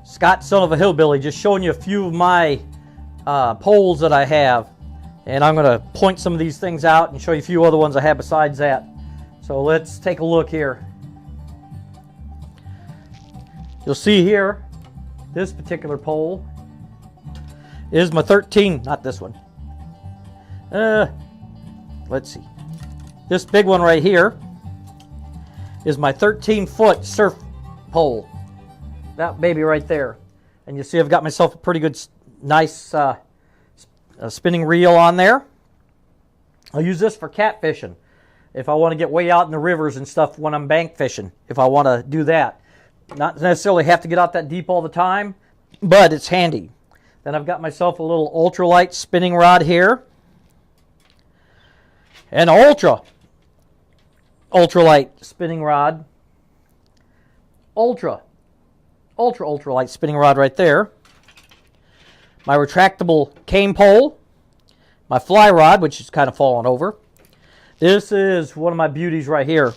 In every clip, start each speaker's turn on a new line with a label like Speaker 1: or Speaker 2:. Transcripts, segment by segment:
Speaker 1: Scott, son of a hillbilly, just showing you a few of my poles that I have. And I'm going to point some of these things out and show you a few other ones I have besides that. So let's take a look here. You'll see here, this particular pole is my 13, not this one. Let's see. This big one right here is my 13-foot surf pole. That baby right there. And you see I've got myself a pretty good, nice spinning reel on there. I'll use this for catfishing if I want to get way out in the rivers and stuff when I'm bank fishing, if I want to do that. Not necessarily have to get out that deep all the time, but it's handy. Then I've got myself a little ultralight spinning rod here. An ultralight spinning rod. Ultralight spinning rod right there. My retractable cane pole. My fly rod, which is kind of falling over. This is one of my beauties right here.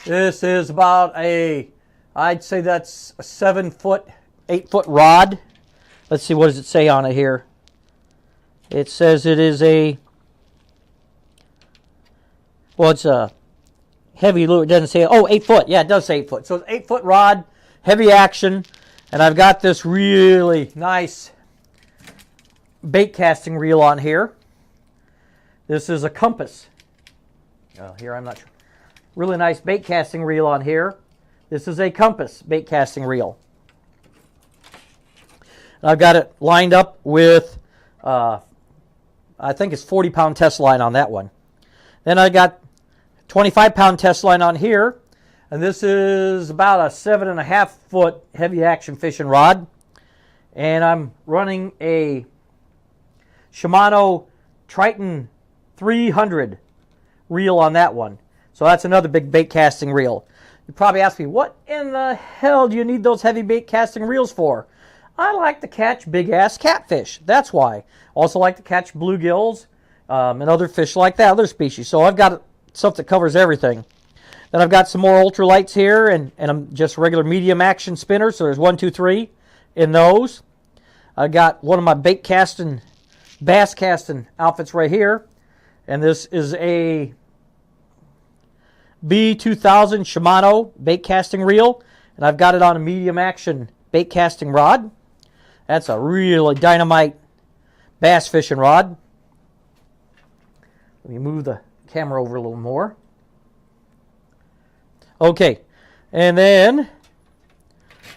Speaker 1: This is about I'd say that's a 7-foot, 8-foot rod. Let's see, what does it say on it here? It says it is it's a heavy lure. It doesn't say, 8 foot. Yeah, it does say 8 foot. So it's 8-foot rod, heavy action, and I've got this really nice bait casting reel on here. This is a compass. Here, I'm not sure. Really nice bait casting reel on here. This is a compass bait casting reel. And I've got it lined up with, I think it's 40-pound test line on that one. Then I got 25-pound test line on here. And this is about a 7.5-foot heavy action fishing rod. And I'm running a Shimano Triton 300 reel on that one. So that's another big bait casting reel. You probably ask me, what in the hell do you need those heavy bait casting reels for? I like to catch big-ass catfish. That's why. Also like to catch bluegills and other fish like that, other species. So I've got stuff that covers everything. Then I've got some more ultralights here, and I'm just regular medium action spinners. So there's 1, 2, 3 in those. I got one of my bait casting, bass casting outfits right here. And this is a B2000 Shimano bait casting reel, and I've got it on a medium action bait casting rod. That's a really dynamite bass fishing rod. Let me move the camera over a little more. Okay, and then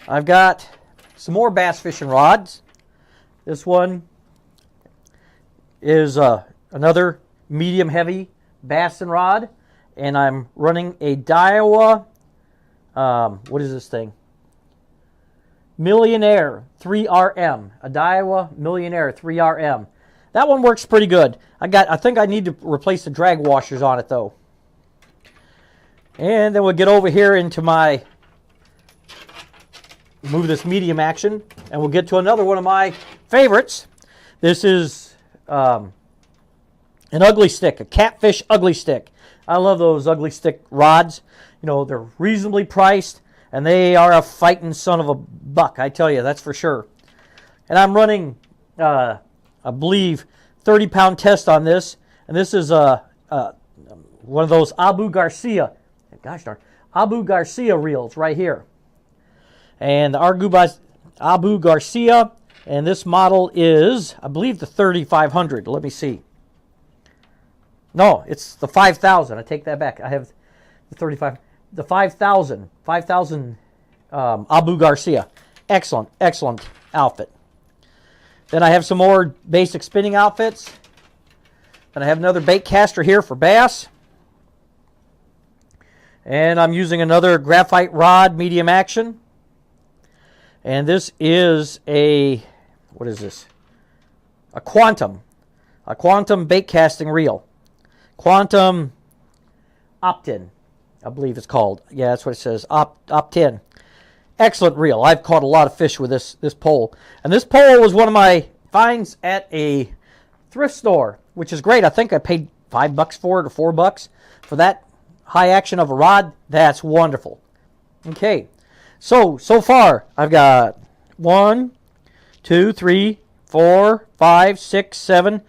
Speaker 1: I've got some more bass fishing rods. This one is another medium heavy bassin rod. And I'm running a Daiwa, what is this thing? Millionaire 3RM. A Daiwa Millionaire 3RM. That one works pretty good. I think I need to replace the drag washers on it though. And then we'll get over here into my, move this medium action, and we'll get to another one of my favorites. This is an ugly stick, a catfish ugly stick. I love those ugly stick rods. You know, they're reasonably priced, and they are a fighting son of a buck, I tell you, that's for sure. And I'm running, I believe, 30-pound test on this, and this is one of those Abu Garcia reels right here. And the Abu Garcia, and this model is, I believe, the 3500. Let me see. No, it's the 5000. I take that back. I have the 35. The 5000 Abu Garcia. Excellent outfit. Then I have some more basic spinning outfits. Then I have another bait caster here for bass. And I'm using another graphite rod, medium action. And this is what is this? A quantum bait casting reel. Quantum Opt-in, I believe it's called. Yeah, that's what it says. Opt-in. Excellent reel. I've caught a lot of fish with this pole. And this pole was one of my finds at a thrift store, which is great. I think I paid $5 for it or $4 for that high action of a rod. That's wonderful. Okay, So far, I've got 1, 2, 3, 4, 5, 6, 7,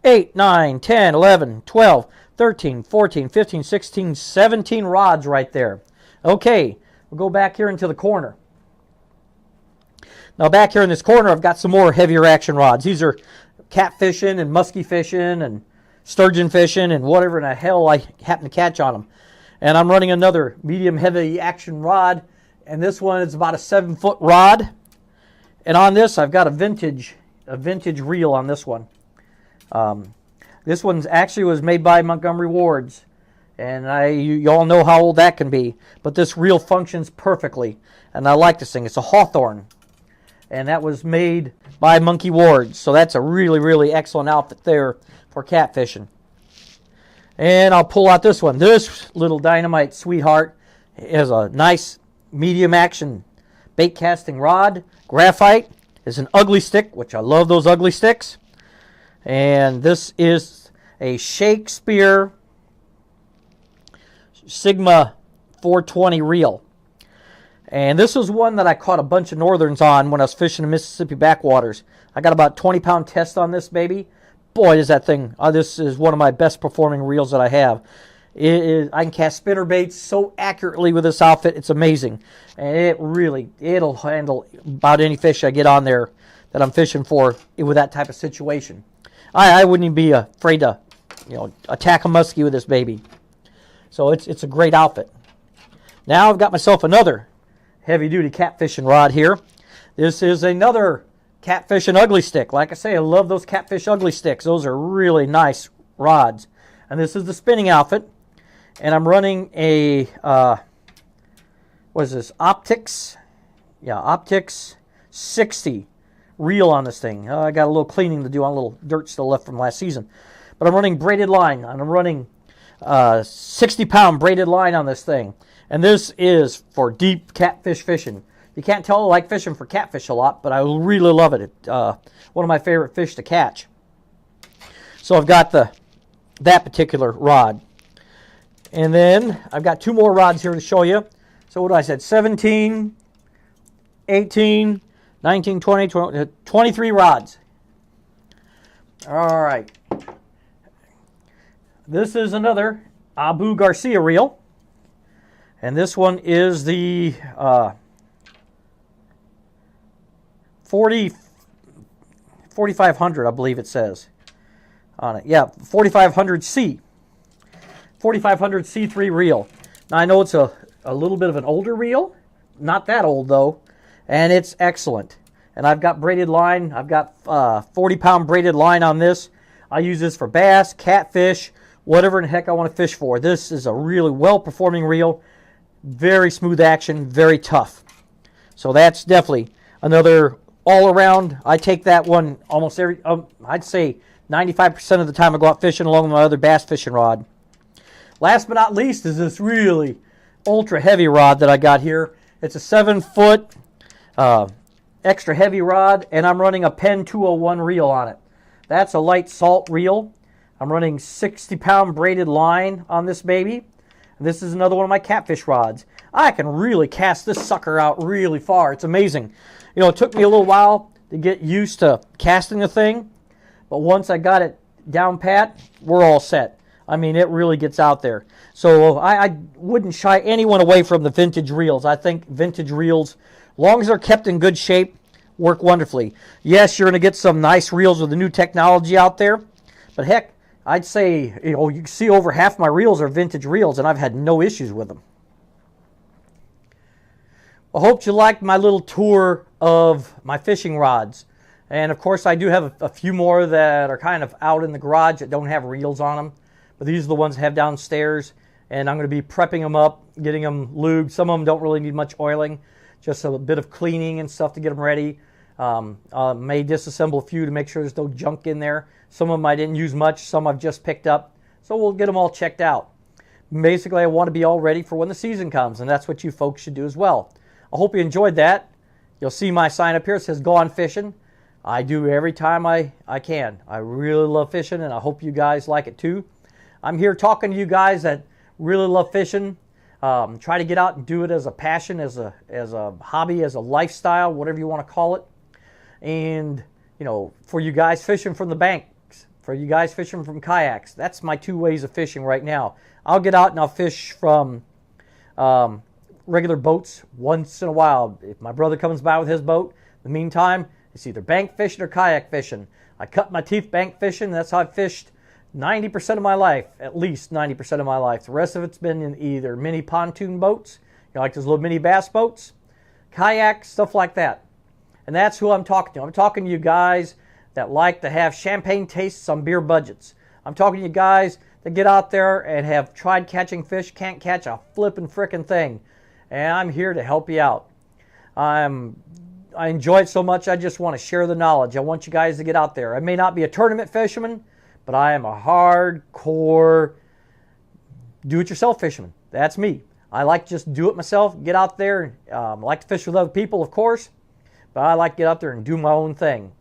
Speaker 1: 8, 9, 10, 11, 12, 13, 14, 15, 16, 17 rods right there. Okay, we'll go back here into the corner. Now back here in this corner, I've got some more heavier action rods. These are catfishing and musky fishing and sturgeon fishing and whatever in the hell I happen to catch on them. And I'm running another medium heavy action rod, and this one is about a 7-foot rod. And on this, I've got a vintage reel on this one. This one actually was made by Montgomery Ward's, and you all know how old that can be. But this reel functions perfectly, and I like this thing. It's a Hawthorne, and that was made by Monkey Ward's. So that's a really, really excellent outfit there for catfishing. And I'll pull out this one. This little dynamite sweetheart is a nice medium action bait casting rod. Graphite is an ugly stick, which I love those ugly sticks. And this is a Shakespeare Sigma 420 reel. And this was one that I caught a bunch of northerns on when I was fishing the Mississippi backwaters. I got about 20-pound test on this baby. Boy, is that thing, this is one of my best performing reels that I have. I can cast spinner baits so accurately with this outfit, it's amazing. And it'll handle about any fish I get on there that I'm fishing for with that type of situation. I wouldn't even be afraid to, attack a muskie with this baby. So it's a great outfit. Now I've got myself another heavy-duty catfishing rod here. This is another catfishing ugly stick. Like I say, I love those catfish ugly sticks. Those are really nice rods. And this is the spinning outfit. And I'm running a, what is this, Optics? Yeah, Optics 60 reel on this thing. I got a little cleaning to do on a little dirt still left from last season. But I'm running braided line. I'm running 60-pound braided line on this thing. And this is for deep catfish fishing. You can't tell I like fishing for catfish a lot, but I really love it. It's one of my favorite fish to catch. So I've got that particular rod. And then I've got 2 more rods here to show you. So what I said, 17, 18, 19, 20, 23 rods. All right. This is another Abu Garcia reel. And this one is the 4500, I believe it says on it. Yeah, 4500C. 4500 C3 reel. Now I know it's a little bit of an older reel. Not that old though. And it's excellent. And I've got braided line. I've got 40-pound braided line on this. I use this for bass, catfish, whatever in the heck I want to fish for. This is a really well-performing reel. Very smooth action, very tough. So that's definitely another all-around. I take that one almost every, I'd say 95% of the time I go out fishing along with my other bass fishing rod. Last but not least is this really ultra heavy rod that I got here. It's a 7-foot extra heavy rod, and I'm running a Penn 201 reel on it. That's a light salt reel. I'm running 60-pound braided line on this baby. This is another one of my catfish rods. I can really cast this sucker out really far. It's amazing. It took me a little while to get used to casting the thing, but once I got it down pat, we're all set. I mean, it really gets out there. So I wouldn't shy anyone away from the vintage reels. I think vintage reels, as long as they're kept in good shape, work wonderfully. Yes, you're going to get some nice reels with the new technology out there, but heck, I'd say, you can see over half my reels are vintage reels, and I've had no issues with them. I hope you liked my little tour of my fishing rods. And of course, I do have a few more that are kind of out in the garage that don't have reels on them. But these are the ones I have downstairs, and I'm going to be prepping them up, getting them lubed. Some of them don't really need much oiling, just a bit of cleaning and stuff to get them ready. May disassemble a few to make sure there's no junk in there. Some of them I didn't use much, some I've just picked up. So we'll get them all checked out. Basically, I want to be all ready for when the season comes, and that's what you folks should do as well. I hope you enjoyed that. You'll see my sign up here. It says Go On Fishing. I do every time I can. I really love fishing, and I hope you guys like it too. I'm here talking to you guys that really love fishing. Try to get out and do it as a passion, as a hobby, as a lifestyle, whatever you want to call it. And, you know, for you guys fishing from the banks, for you guys fishing from kayaks, that's my two ways of fishing right now. I'll get out and I'll fish from regular boats once in a while. If my brother comes by with his boat, in the meantime, it's either bank fishing or kayak fishing. I cut my teeth bank fishing. That's how I've fished 90% of my life, at least 90% of my life. The rest of it's been in either mini pontoon boats, you know, like those little mini bass boats, kayaks, stuff like that. And that's who I'm talking to. I'm talking to you guys that like to have champagne tastes on beer budgets. I'm talking to you guys that get out there and have tried catching fish, can't catch a flippin' frickin' thing. And I'm here to help you out. I enjoy it so much, I just want to share the knowledge. I want you guys to get out there. I may not be a tournament fisherman, but I am a hardcore do-it-yourself fisherman. That's me. I like to just do it myself, get out there. I like to fish with other people, of course, but I like to get out there and do my own thing.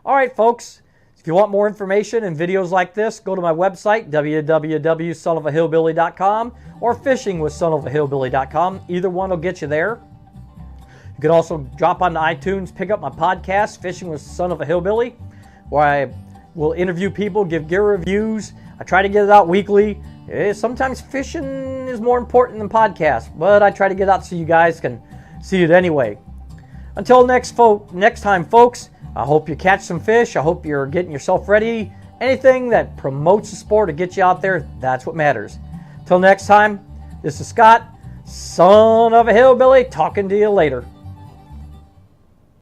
Speaker 1: All right, folks. If you want more information and videos like this, go to my website, www.sonofahillbilly.com or fishingwithsonofahillbilly.com. Either one will get you there. You can also drop onto iTunes, pick up my podcast, Fishing with Son of a Hillbilly, where I will interview people, give gear reviews. I try to get it out weekly. Sometimes fishing is more important than podcasts, but I try to get out so you guys can see it anyway. Until next time, folks, I hope you catch some fish. I hope you're getting yourself ready. Anything that promotes the sport or gets you out there, that's what matters. Till next time, this is Scott, son of a hillbilly, talking to you later.